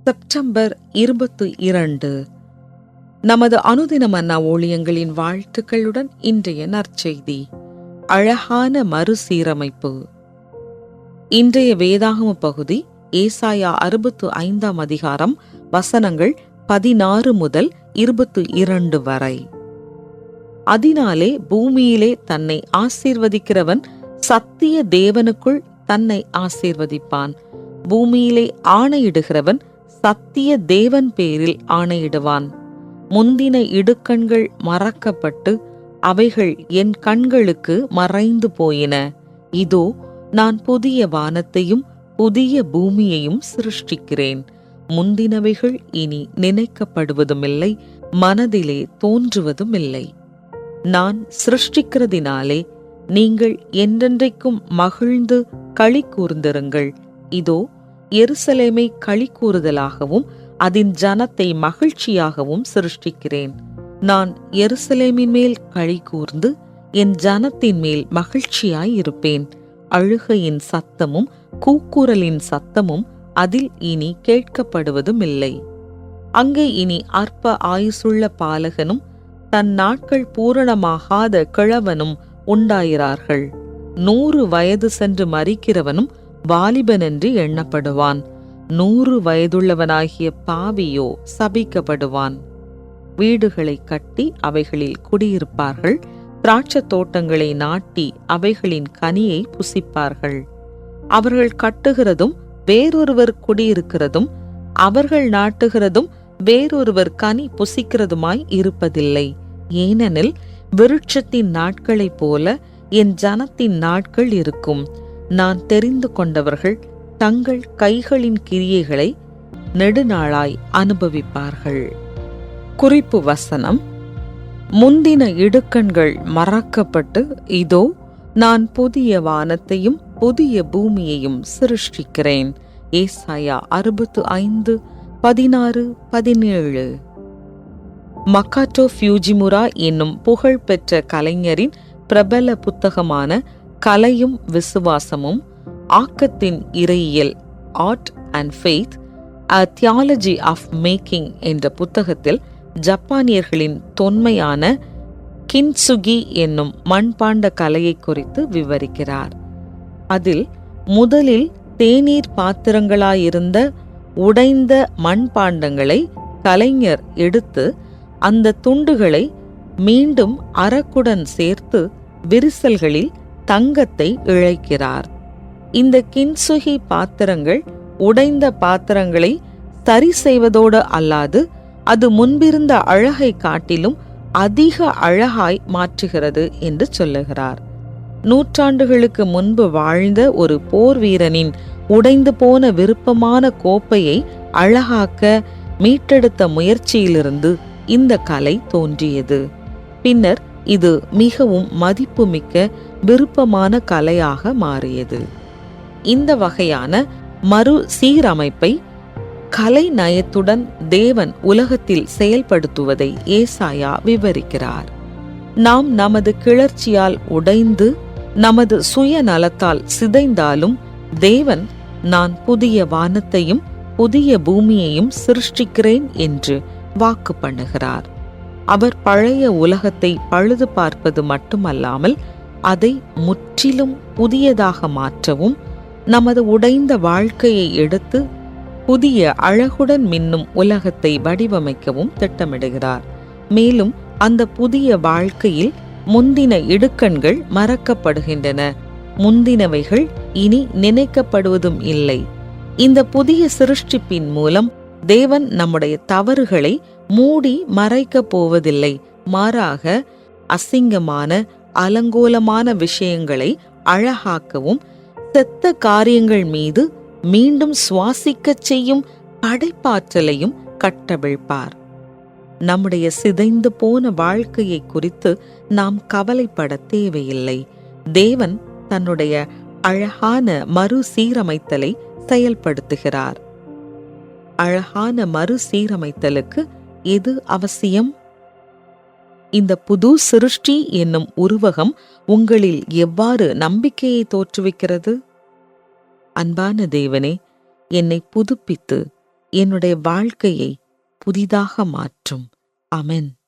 September 22. நமது அனுதின மன்னா ஊழியங்களின் வாழ்த்துக்களுடன் இன்றைய நற்செய்தி. அழகான மறுசீரமைப்பு. இன்றைய வேதாகம பகுதி ஏசாயா 65 அதிகாரம் வசனங்கள் 16 முதல் 22 வரை. அதனாலே பூமியிலே தன்னை ஆசீர்வதிக்கிறவன் சத்திய தேவனுக்குள் தன்னை ஆசீர்வதிப்பான். பூமியிலே ஆணையிடுகிறவன் சத்திய தேவன் பேரில் ஆணையிடுவான். முந்தின இடுக்கண்கள் மறக்கப்பட்டு அவைகள் என் கண்களுக்கு மறைந்து போயின. இதோ நான் புதிய வானத்தையும் புதிய பூமியையும் சிருஷ்டிக்கிறேன். முந்தினவைகள் இனி நினைக்கப்படுவதுமில்லை, மனதிலே தோன்றுவதுமில்லை. நான் சிருஷ்டிக்கிறதினாலே நீங்கள் என்றென்றைக்கும் மகிழ்ந்து களி கூர்ந்திருங்கள். இதோ எருசலேமை களி கூறுதலாகவும் அதன் ஜனத்தை மகிழ்ச்சியாகவும் சிருஷ்டிக்கிறேன். நான் எருசலேமின் மேல் களி கூர்ந்து என் ஜனத்தின் மேல் மகிழ்ச்சியாயிருப்பேன். அழுகையின் சத்தமும் கூக்குரலின் சத்தமும் அதில் இனி கேட்கப்படுவதுமில்லை. அங்கே இனி அற்ப ஆயுசுள்ள பாலகனும் தன் நாட்கள் பூரணமாகாத கிழவனும் உண்டாயிரார்கள். 100 வயது சென்று மரிக்கிறவனும் வாலிபனென்று எண்ணப்படுவான். 100 வயதுள்ளவனாகிய பாவியோ சபிக்கப்படுவான். வீடுகளை கட்டி அவைகளில் குடியிருப்பார்கள். திராட்சத் தோட்டங்களை நாட்டி அவைகளின் கனியை புசிப்பார்கள். அவர்கள் கட்டுகிறதும் வேறொருவர் குடியிருக்கிறதும் அவர்கள் நாட்டுகிறதும் வேறொருவர் கனி புசிக்கிறதுமாய் இருப்பதில்லை. ஏனெனில் விருட்சத்தின் நாட்களைப் போல என் ஜனத்தின் நாட்கள் இருக்கும். நான் தெரிந்து கொண்டவர்கள் தங்கள் கைகளின் கிரியைகளை நெடுநாளாய் அனுபவிப்பார்கள். குறிப்பு வசனம்: முந்தின இடுக்கண்கள் மறக்கப்பட்டு இதோ நான் புதிய வானத்தையும் புதிய பூமியையும் சிருஷ்டிக்கிறேன். ஏசாயா 65, 16, 17. மக்காட்டோ ஃபியூஜிமுரா என்னும் புகழ்பெற்ற கலைஞரின் பிரபல புத்தகமான கலையும் விசுவாசமும் ஆக்கத்தின் இறையியல் art and faith a theology of making என்ற புத்தகத்தில் ஜப்பானியர்களின் தொன்மையான கின்சுகி என்னும் மண்பாண்ட கலையை குறித்து விவரிக்கிறார். அதில் முதலில் தேநீர் பாத்திரங்களாயிருந்த உடைந்த மண்பாண்டங்களை கலைஞர் எடுத்து அந்த துண்டுகளை மீண்டும் அரக்குடன் சேர்த்து விரிசல்களில் தங்கத்தை இழைக்கிறார். இந்த கின்சுகி பாத்திரங்கள் உடைந்த பாத்திரங்களை சரி செய்வதோடு அல்லாது அது முன்பிருந்த அழகை காட்டிலும் அதிக அழகாய் மாற்றுகிறது என்று சொல்லுகிறார். நூற்றாண்டுகளுக்கு முன்பு வாழ்ந்த ஒரு போர் வீரனின் உடைந்து போன விருப்பமான கோப்பையை அழகாக்க மீட்டெடுத்த முயற்சியிலிருந்து இந்த கலை தோன்றியது. பின்னர் இது மிகவும் மதிப்புமிக்க விருப்பமான கலையாக மாறியது. இந்த வகையான மறு சீரமைப்பை கலை நயத்துடன் தேவன் உலகத்தில் செயல்படுத்துவதை ஏசாயா விவரிக்கிறார். நாம் நமது கிளர்ச்சியால் உடைந்து நமது சுயநலத்தால் சிதைந்தாலும் தேவன் நான் புதிய வானத்தையும் புதிய பூமியையும் சிருஷ்டிக்கிறேன் என்று வாக்கு பண்ணுகிறார். அவர் பழைய உலகத்தை பழுது பார்ப்பது மட்டுமல்லாமல் அதை முற்றிலும் புதியதாக மாற்றவும் நமது உடைந்த வாழ்க்கையை எடுத்து புதிய அழகுடன் மின்னும் உலகத்தை வடிவமைக்கவும் திட்டமிடுகிறார். மேலும் அந்த புதிய வாழ்க்கையில் முந்தின இடுக்கண்கள் மறக்கப்படுகின்றன. முந்தினவைகள் இனி நினைக்கப்படுவதும் இல்லை. இந்த புதிய சிருஷ்டிப்பின் மூலம் தேவன் நம்முடைய தவறுகளை மூடி மறைக்கப் போவதில்லை. மாறாக அசிங்கமான அலங்கோலமான விஷயங்களை அழகாக்கவும் செத்த காரியங்கள் மீது மீண்டும் சுவாசிக்கச் செய்யும் படைப்பாற்றலையும் கட்டவிழ்ப்பார். நம்முடைய சிதைந்து போன வாழ்க்கையை குறித்து நாம் கவலைப்பட தேவையில்லை. தேவன் தன்னுடைய அழகான மறுசீரமைத்தலை செயல்படுத்துகிறார். அழகான மறுசீரமைத்தலுக்கு எது அவசியம்? இந்த புது சிருஷ்டி என்னும் உருவகம் உங்களில் எவ்வாறு நம்பிக்கையை தோற்றுவிக்கிறது? அன்பான தேவனே, என்னை புதுப்பித்து என்னுடைய வாழ்க்கையை புதிதாக மாற்றும். ஆமென்.